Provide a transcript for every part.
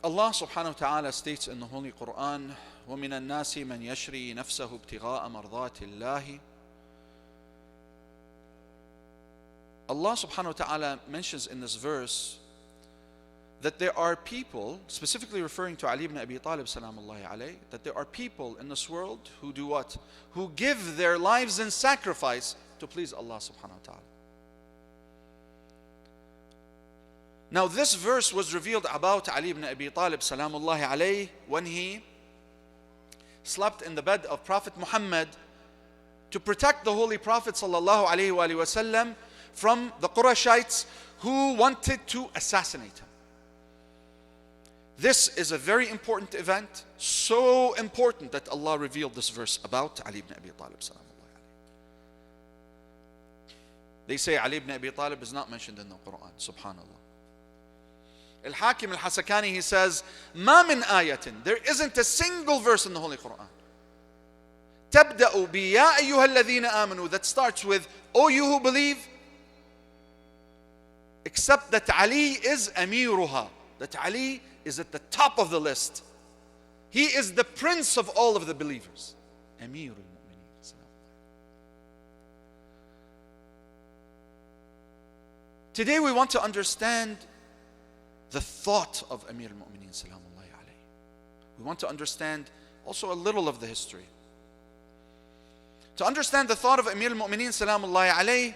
Allah subhanahu wa ta'ala states in the Holy Quran, وَمِنَ النَّاسِ مَنْ يَشْرِي نَفْسَهُ ابْتِغَاءَ مَرْضَاتِ اللَّهِ. Allah subhanahu wa ta'ala mentions in this verse that there are people, specifically referring to Ali ibn Abi Talib salamullahi alayhi, that there are people in this world who do what? Who give their lives in sacrifice to please Allah subhanahu wa ta'ala. Now this verse was revealed about Ali ibn Abi Talib salamullahi alayhi when he slept in the bed of Prophet Muhammad to protect the Holy Prophet sallallahu alayhi wa sallam from the Qurayshites who wanted to assassinate him. This is a very important event, so important that Allah revealed this verse about Ali ibn Abi Talib salamullahi alayhi. They say Ali ibn Abi Talib is not mentioned in the Quran, subhanallah. Al-Hakim al-Hasakani, he says, مَا مِنْ آيَةٍ, there isn't a single verse in the Holy Quran تَبْدَأُ بِيَا أَيُّهَا الَّذِينَ آمَنُوا, that starts with, O you who believe, except that Ali is amiruha, that Ali is at the top of the list. He is the prince of all of the believers. Amirul Mu'mineen. Today we want to understand the thought of Amir al-Mu'mineen salamullahi alayhi. We want to understand also a little of the history. To understand the thought of Amir al-Mu'mineen salamullahi alayhi,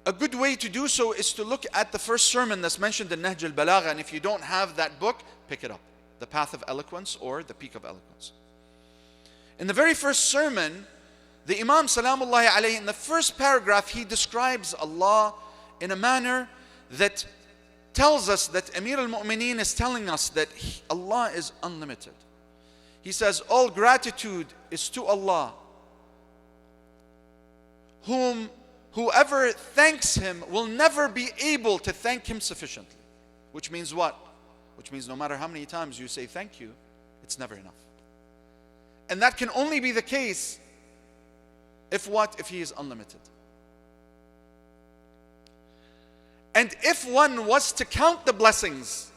a good way to do so is to look at the first sermon that's mentioned in Nahj al-Balagha, and if you don't have that book, pick it up. The Path of Eloquence or The Peak of Eloquence. In the very first sermon, the Imam salamullahi alayhi, in the first paragraph, he describes Allah in a manner that tells us that Amir al-Mu'mineen is telling us that Allah is unlimited. He says, all gratitude is to Allah, whoever thanks Him will never be able to thank Him sufficiently. Which means what? Which means no matter how many times you say thank you, it's never enough. And that can only be the case if what? If He is unlimited. And if one was to count the blessings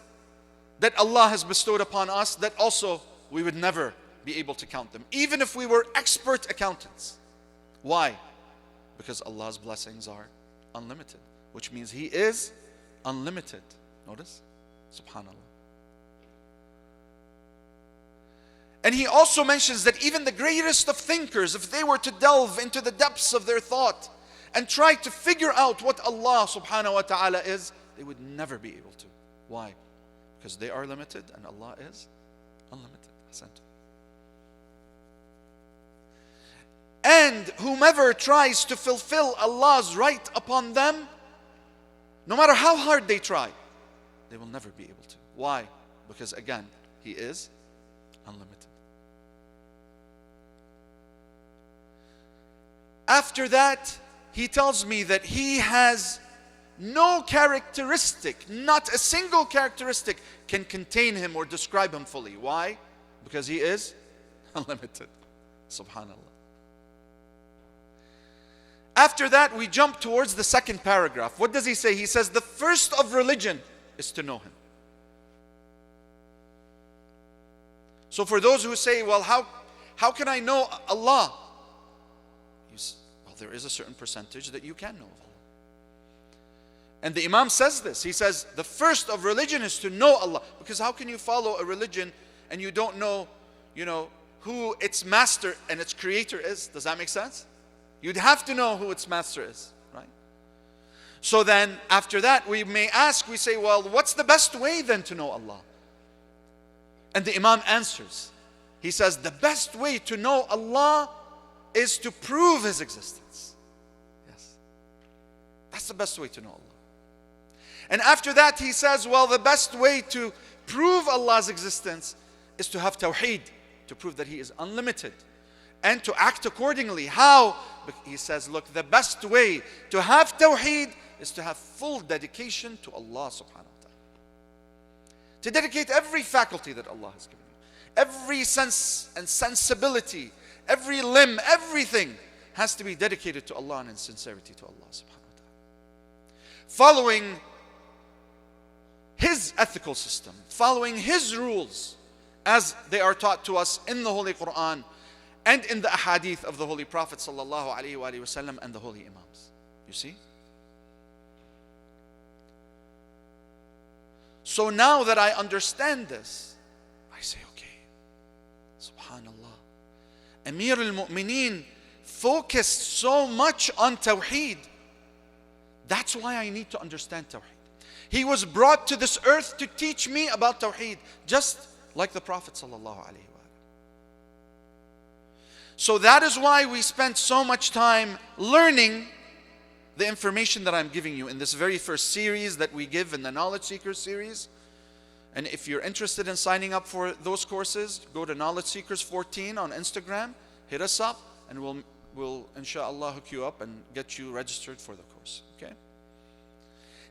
that Allah has bestowed upon us, that also we would never be able to count them, even if we were expert accountants. Why? Because Allah's blessings are unlimited, which means He is unlimited. Notice? Subhanallah. And He also mentions that even the greatest of thinkers, if they were to delve into the depths of their thought and try to figure out what Allah subhanahu wa ta'ala is, they would never be able to. Why? Because they are limited and Allah is unlimited. And whomever tries to fulfill Allah's right upon them, no matter how hard they try, they will never be able to. Why? Because again, He is unlimited. After that, He tells me that He has no characteristic, not a single characteristic can contain Him or describe Him fully. Why? Because He is unlimited. Subhanallah. After that, we jump towards the second paragraph. What does He say? He says, the first of religion is to know Him. So for those who say, well, how can I know Allah? Well, there is a certain percentage that you can know of Allah. And the Imam says this. He says, the first of religion is to know Allah. Because how can you follow a religion and you don't know, who its master and its creator is? Does that make sense? You'd have to know who its master is, right? So then, after that, we may ask, we say, well, what's the best way then to know Allah? And the Imam answers. He says, the best way to know Allah is to prove His existence. Yes. That's the best way to know Allah. And after that, he says, well, the best way to prove Allah's existence is to have tawheed, to prove that He is unlimited, and to act accordingly. How? He says, look, the best way to have tawheed is to have full dedication to Allah subhanahu wa ta'ala. To dedicate every faculty that Allah has given you. Every sense and sensibility, every limb, everything has to be dedicated to Allah and in sincerity to Allah subhanahu wa ta'ala. Following his ethical system, following his rules as they are taught to us in the Holy Quran and in the ahadith of the Holy Prophet sallallahu alaihi wasallam and the Holy Imams. You see? So now that I understand this, I say, okay, subhanallah, Amir al-Mu'mineen focused so much on Tawheed. That's why I need to understand Tawheed. He was brought to this earth to teach me about Tawheed, just like the Prophet sallallahu alaihi wasallam. So that is why we spent so much time learning the information that I'm giving you in this very first series that we give in the Knowledge Seekers series. And if you're interested in signing up for those courses, go to Knowledge Seekers 14 on Instagram, hit us up, and we'll inshallah hook you up and get you registered for the course. Okay?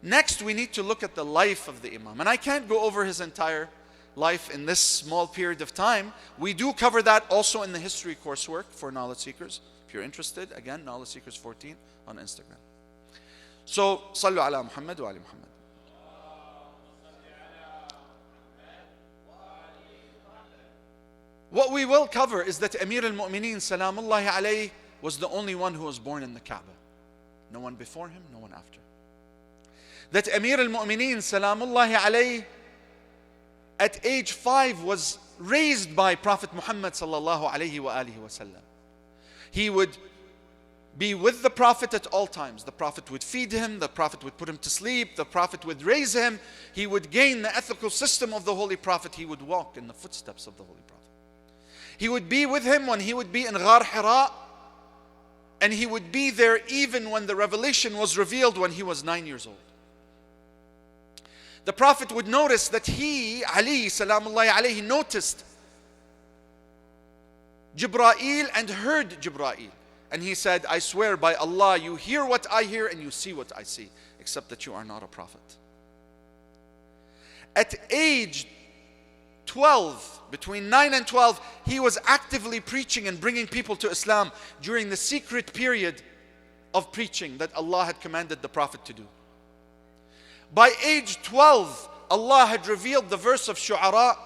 Next, we need to look at the life of the Imam. And I can't go over his entire life in this small period of time. We do cover that also in the history coursework for Knowledge Seekers. If you're interested, again, Knowledge Seekers 14 on Instagram. So, Sallu ala Muhammad wa ali Muhammad. What we will cover is that Amir al-Mu'mineen Salamullahi alayhi was the only one who was born in the Kaaba. No one before him, no one after. That Amir al-Mu'mineen Salamullahi alayhi at age 5 was raised by Prophet Muhammad sallallahu alayhi wa alihi wasallam. He would be with the Prophet at all times. The Prophet would feed him, the Prophet would put him to sleep, the Prophet would raise him. He would gain the ethical system of the Holy Prophet. He would walk in the footsteps of the Holy Prophet. He would be with him when he would be in Ghar Hira, and he would be there even when the revelation was revealed when he was 9 years old. The Prophet would notice that he, Ali salamullahi alayhi, noticed Jibreel and heard Jibreel. And he said, I swear by Allah, you hear what I hear and you see what I see, except that you are not a prophet. At age 12, between 9 and 12, he was actively preaching and bringing people to Islam during the secret period of preaching that Allah had commanded the Prophet to do. By age 12, Allah had revealed the verse of Shu'ara,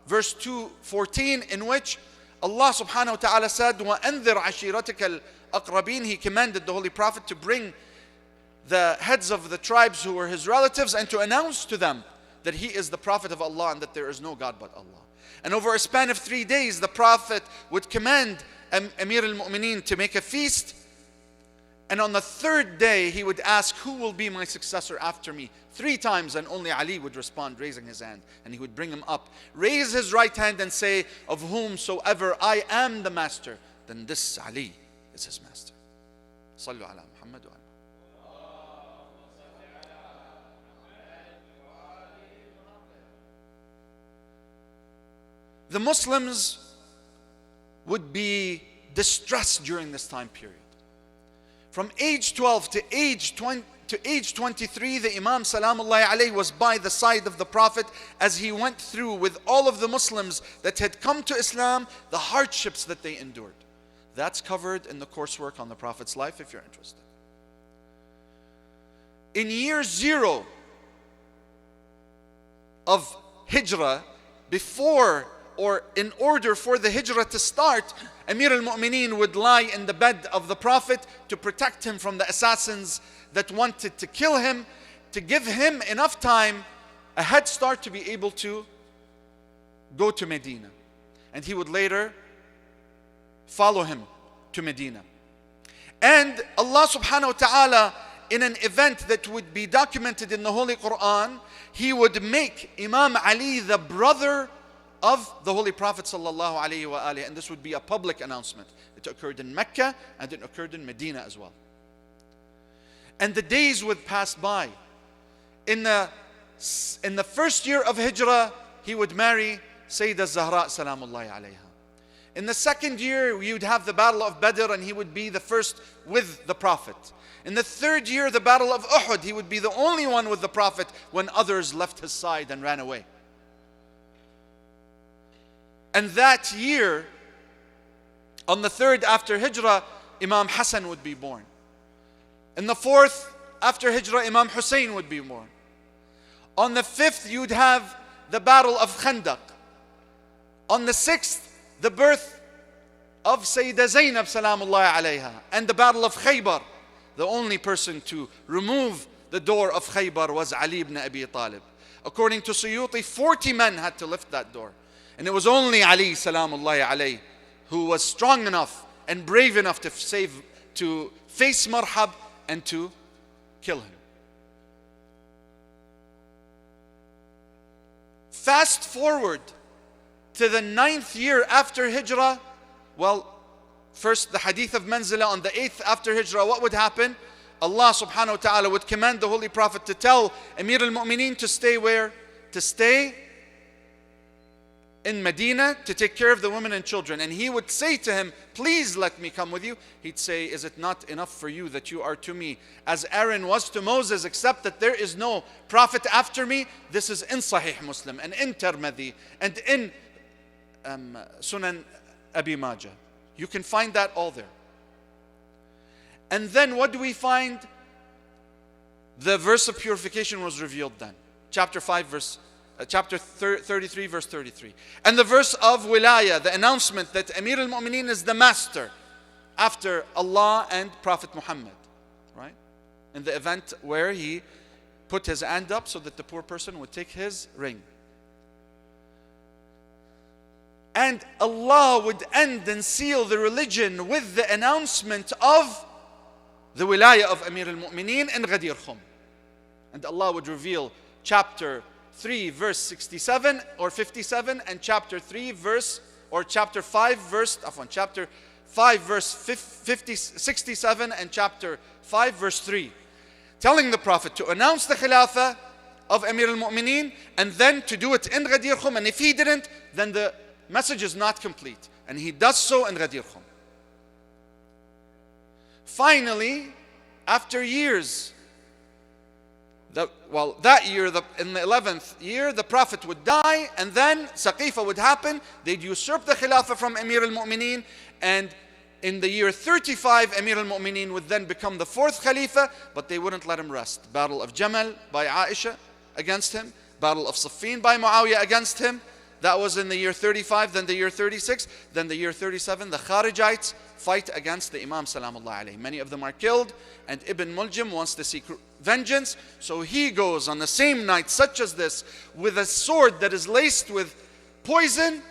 verse 2:14, in which Allah subhanahu wa ta'ala said, وَأَنذِرْ عَشِيرَتِكَ الْأَقْرَبِينَ. He commanded the Holy Prophet to bring the heads of the tribes who were his relatives and to announce to them that he is the Prophet of Allah and that there is no God but Allah. And over a span of 3 days, the Prophet would command Amir al-Mu'mineen to make a feast. And on the third day, he would ask, who will be my successor after me? 3 times, and only Ali would respond, raising his hand. And he would bring him up, raise his right hand and say, of whomsoever I am the master, then this Ali is his master. Sallu ala Muhammad wa The Muslims would be distressed during this time period. From age 12 to age 23, the Imam Salamullahi alayhi was by the side of the Prophet as he went through with all of the Muslims that had come to Islam, the hardships that they endured. That's covered in the coursework on the Prophet's life if you're interested. In year 0 of Hijrah, before or in order for the Hijrah to start, Amir al-Mu'mineen would lie in the bed of the Prophet to protect him from the assassins that wanted to kill him, to give him enough time, a head start to be able to go to Medina. And he would later follow him to Medina. And Allah subhanahu wa ta'ala, in an event that would be documented in the Holy Quran, He would make Imam Ali the brother of the Holy Prophet sallallahu alaihi wasallam, and this would be a public announcement. It occurred in Mecca and it occurred in Medina as well. And the days would pass by. In the first year of Hijrah, he would marry Sayyidah Zahra salamullahi alayha. In the second year, we would have the Battle of Badr, and he would be the first with the Prophet. In the third year, the Battle of Uhud, he would be the only one with the Prophet when others left his side and ran away. And that year, on the third after Hijrah, Imam Hassan would be born. In the fourth after Hijrah, Imam Hussein would be born. On the 5th, you'd have the battle of Khandaq. On the 6th, the birth of Sayyidah Zainab salamullahi alayha, and the battle of Khaybar. The only person to remove the door of Khaybar was Ali ibn Abi Talib. According to Suyuti, 40 men had to lift that door. And it was only Ali salamullahi alayhi who was strong enough and brave enough to face Marhab and to kill him. Fast forward to the 9th year after Hijrah. Well, first the hadith of Manzila on the 8th after Hijrah, what would happen? Allah subhanahu wa ta'ala would command the Holy Prophet to tell Amir al-Mu'mineen to stay where? To stay in Medina to take care of the women and children. And he would say to him, please let me come with you. He'd say, is it not enough for you that you are to me as Aaron was to Moses, except that there is no prophet after me? This is in Sahih Muslim and in Tirmidhi and in Sunan Abi Majah. You can find that all there. And then what do we find? The verse of purification was revealed then. Chapter 33 verse 33. And the verse of Wilayah, the announcement that Amir al-Mu'mineen is the master after Allah and Prophet Muhammad. Right? In the event where he put his hand up so that the poor person would take his ring. And Allah would end and seal the religion with the announcement of the wilayah of Amir al-Mu'mineen in Ghadir Khum. And Allah would reveal chapter 3 verse 67 or 57 and chapter 3 verse or chapter 5 verse chapter 5 verse 67 and chapter 5 verse 3, telling the Prophet to announce the Khilafah of Amir al-Mu'mineen and then to do it in Ghadir Khum. And if he didn't, then the message is not complete. And he does so in Ghadir Khum. Finally, after years, that year, in the 11th year, the Prophet would die, and then Saqifa would happen. They'd usurp the Khilafah from Amir al-Mu'mineen, and in the year 35, Amir al-Mu'mineen would then become the 4th Khalifa, but they wouldn't let him rest. Battle of Jamal by Aisha against him, Battle of Siffin by Muawiyah against him. That was in the year 35, then the year 36, then the year 37, the Kharijites fight against the Imam Salamullah alayhi. Many of them are killed, and Ibn Muljim wants to seek vengeance, so he goes on the same night such as this with a sword that is laced with poison,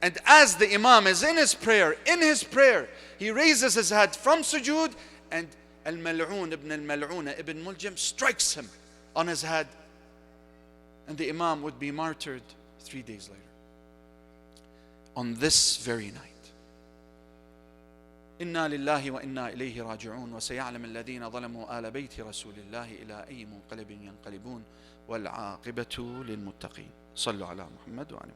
and as the Imam is in his prayer, he raises his head from sujood, and Al-Mal'un ibn Al-Mal'un Ibn Muljim strikes him on his head, and the Imam would be martyred 3 days later. On this very night. إنا لله وإنا إليه راجعون وسيعلم الذين ظلموا آل بيت رسول الله إلى أي منقلب ينقلبون والعاقبة للمتقين. صلوا على محمد وعلى آله.